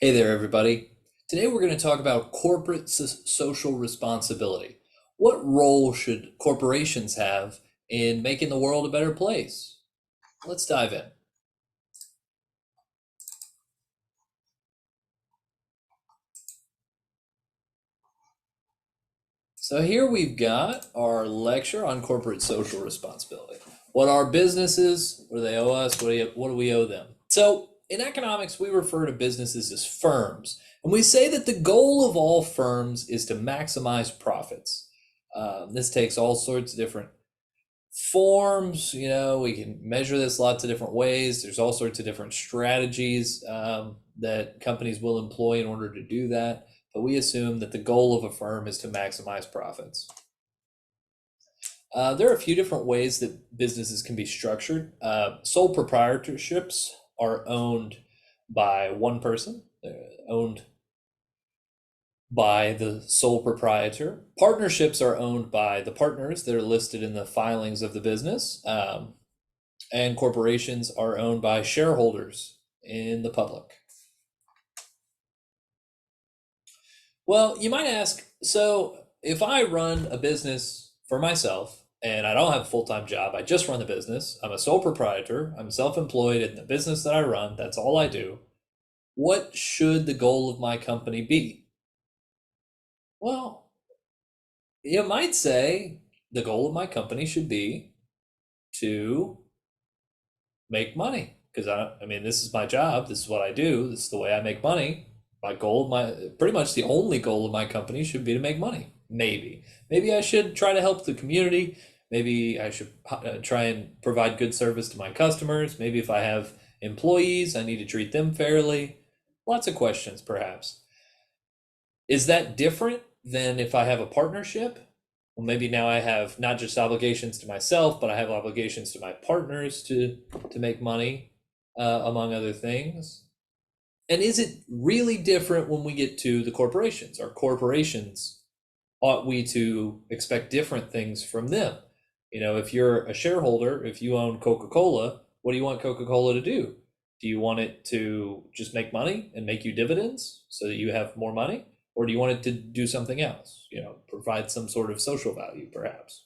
Hey there, everybody. Today we're going to talk about corporate social responsibility. What role should corporations have in making the world a better place? Let's dive in. So, here we've got our lecture on corporate social responsibility. What are businesses? What do they owe us? What do we owe them? So, in economics, we refer to businesses as firms, and we say that the goal of all firms is to maximize profits. This takes all sorts of different forms. We can measure this lots of different ways. There's all sorts of different strategies that companies will employ in order to do that, but we assume that the goal of a firm is to maximize profits. There are a few different ways that businesses can be structured. Sole proprietorships are owned by one person. They're owned by the sole proprietor. Partnerships are owned by the partners that are listed in the filings of the business. And corporations are owned by shareholders in the public. Well, you might ask, so if I run a business for myself and I don't have a full-time job, I just run the business, I'm a sole proprietor, I'm self-employed in the business that I run, that's all I do, what should the goal of my company be? Well, you might say the goal of my company should be to make money, because I mean, this is my job, this is what I do, this is the way I make money. My goal, pretty much the only goal of my company should be to make money. Maybe I should try to help the community. Maybe I should try and provide good service to my customers. Maybe if I have employees, I need to treat them fairly. Lots of questions, perhaps. Is that different than if I have a partnership? Well, maybe now I have not just obligations to myself, but I have obligations to my partners to make money, among other things. And is it really different when we get to the corporations? Are corporations, ought we to expect different things from them? If you're a shareholder, if you own Coca-Cola, what do you want Coca-Cola to do? Do you want it to just make money and make you dividends so that you have more money? Or do you want it to do something else? Provide some sort of social value, perhaps.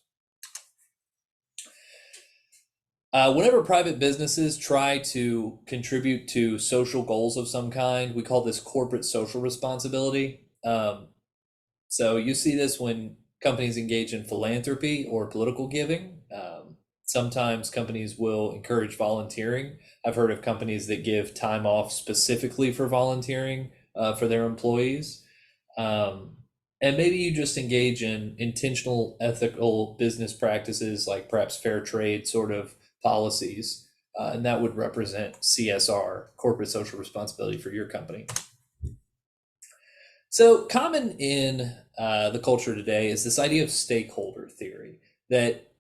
Whenever private businesses try to contribute to social goals of some kind, we call this corporate social responsibility. So you see this when companies engage in philanthropy or political giving. Sometimes companies will encourage volunteering. I've heard of companies that give time off specifically for volunteering for their employees. And maybe you just engage in intentional ethical business practices like perhaps fair trade sort of policies, and that would represent CSR, corporate social responsibility for your company. So, common in the culture today is this idea of stakeholder theory that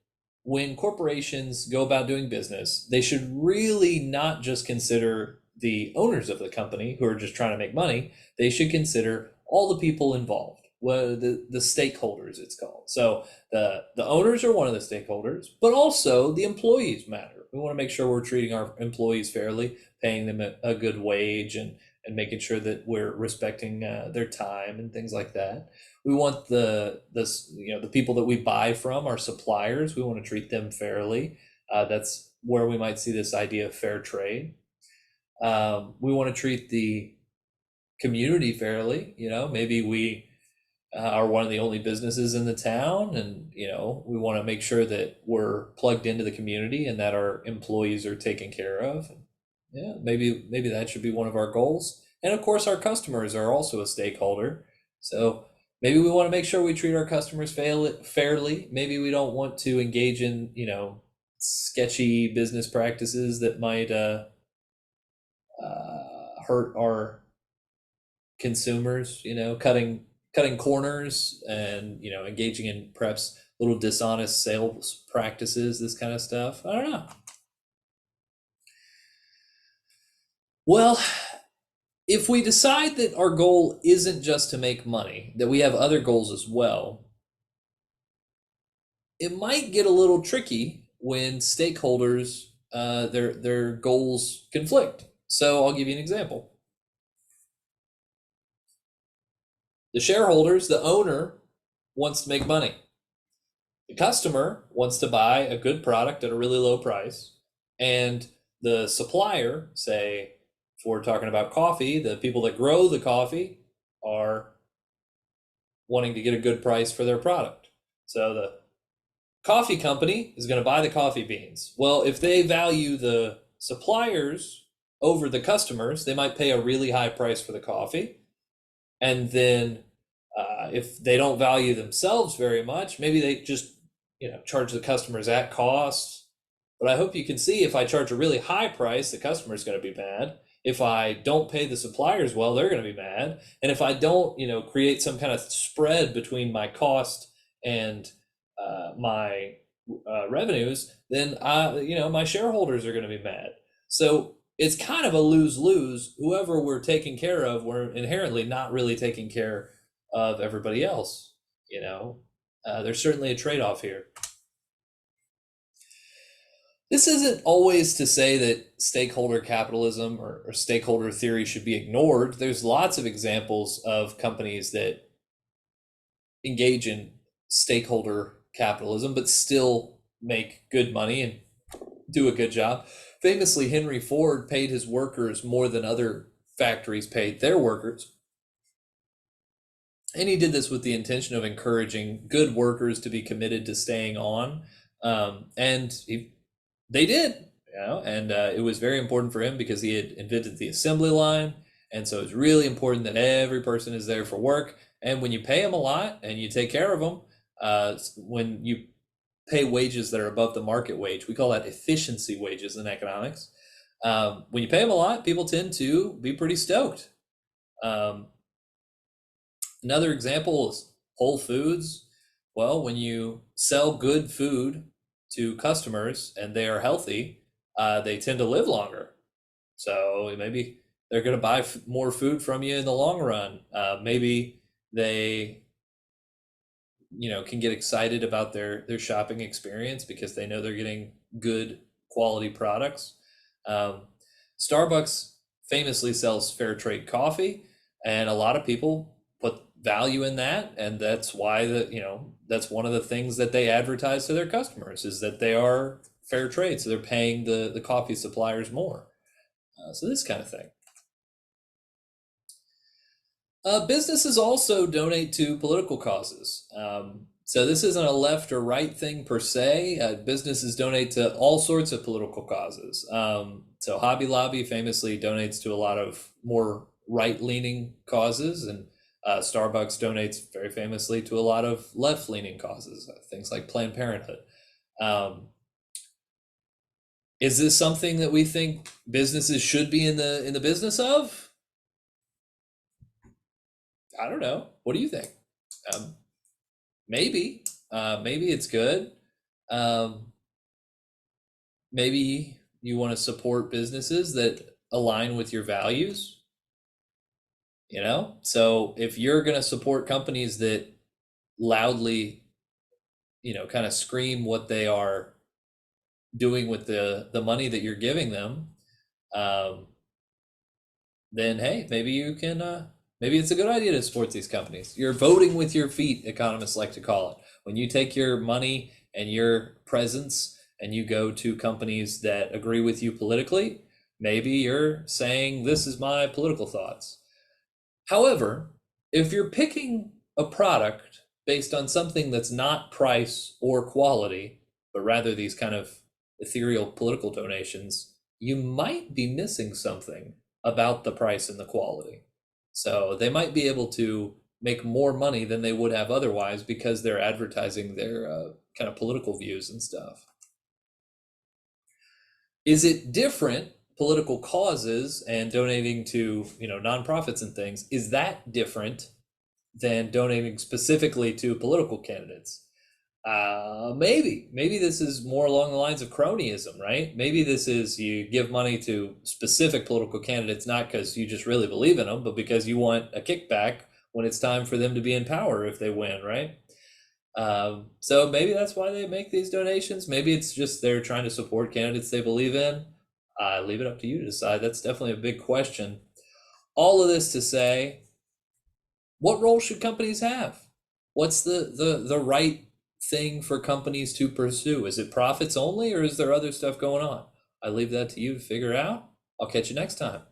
when corporations go about doing business, they should really not just consider the owners of the company who are just trying to make money, they should consider all the people involved. Well, the stakeholders, it's called. So the owners are one of the stakeholders, but also the employees matter. We want to make sure we're treating our employees fairly, paying them a good wage, and making sure that we're respecting their time and things like that. We want the people that we buy from, our suppliers, we want to treat them fairly. That's where we might see this idea of fair trade. We want to treat the community fairly. Maybe we are one of the only businesses in the town, and we want to make sure that we're plugged into the community and that our employees are taken care of. Yeah, maybe that should be one of our goals. And of course, our customers are also a stakeholder. So maybe we want to make sure we treat our customers fairly. Maybe we don't want to engage in sketchy business practices that might hurt our consumers. Cutting corners and engaging in perhaps little dishonest sales practices, this kind of stuff. I don't know. Well, if we decide that our goal isn't just to make money, that we have other goals as well, it might get a little tricky when stakeholders their goals conflict. So I'll give you an example. The shareholders, the owner, wants to make money. The customer wants to buy a good product at a really low price. And the supplier, say, if we're talking about coffee, the people that grow the coffee are wanting to get a good price for their product. So the coffee company is going to buy the coffee beans. Well, if they value the suppliers over the customers, they might pay a really high price for the coffee. And then if they don't value themselves very much, maybe they just charge the customers at cost. But I hope you can see, if I charge a really high price, the customer's going to be mad. If I don't pay the suppliers well, they're going to be mad. And if I don't, create some kind of spread between my cost and my revenues, then my shareholders are going to be mad. So it's kind of a lose-lose. Whoever we're taking care of, we're inherently not really taking care of everybody else. There's certainly a trade-off here. This isn't always to say that stakeholder capitalism or stakeholder theory should be ignored. There's lots of examples of companies that engage in stakeholder capitalism, but still make good money and do a good job. Famously, Henry Ford paid his workers more than other factories paid their workers. And he did this with the intention of encouraging good workers to be committed to staying on. They did, and it was very important for him because he had invented the assembly line. And so it's really important that every person is there for work. And when you pay them a lot and you take care of them, when you pay wages that are above the market wage, we call that efficiency wages in economics. When you pay them a lot, people tend to be pretty stoked. Another example is Whole Foods. Well, when you sell good food to customers and they are healthy, they tend to live longer. So maybe they're going to buy more food from you in the long run. Maybe they can get excited about their shopping experience because they know they're getting good quality products. Starbucks famously sells fair trade coffee, and a lot of people put value in that, and that's why that's one of the things that they advertise to their customers, is that they are fair trade, so they're paying the coffee suppliers more. So this kind of thing. Businesses also donate to political causes. So this isn't a left or right thing per se. Businesses donate to all sorts of political causes. So Hobby Lobby famously donates to a lot of more right-leaning causes, and Starbucks donates very famously to a lot of left-leaning causes, things like Planned Parenthood. Is this something that we think businesses should be in the business of? I don't know. What do you think? Maybe it's good. Maybe you want to support businesses that align with your values. So if you're going to support companies that loudly, kind of scream what they are doing with the money that you're giving them, then hey, maybe you can. Maybe it's a good idea to support these companies. You're voting with your feet, economists like to call it. When you take your money and your presence and you go to companies that agree with you politically, maybe you're saying, this is my political thoughts. However, if you're picking a product based on something that's not price or quality, but rather these kind of ethereal political donations, you might be missing something about the price and the quality. So they might be able to make more money than they would have otherwise because they're advertising their kind of political views and stuff. Is it different, political causes and donating to nonprofits and things? Is that different than donating specifically to political candidates? Maybe this is more along the lines of cronyism, right? Maybe this is, you give money to specific political candidates, not because you just really believe in them, but because you want a kickback when it's time for them to be in power if they win, right? So maybe that's why they make these donations. Maybe it's just they're trying to support candidates they believe in. Leave it up to you to decide. That's definitely a big question. All of this to say, What role should companies have? What's the right thing for companies to pursue? Is it profits only, or is there other stuff going on? I leave that to you to figure out. I'll catch you next time.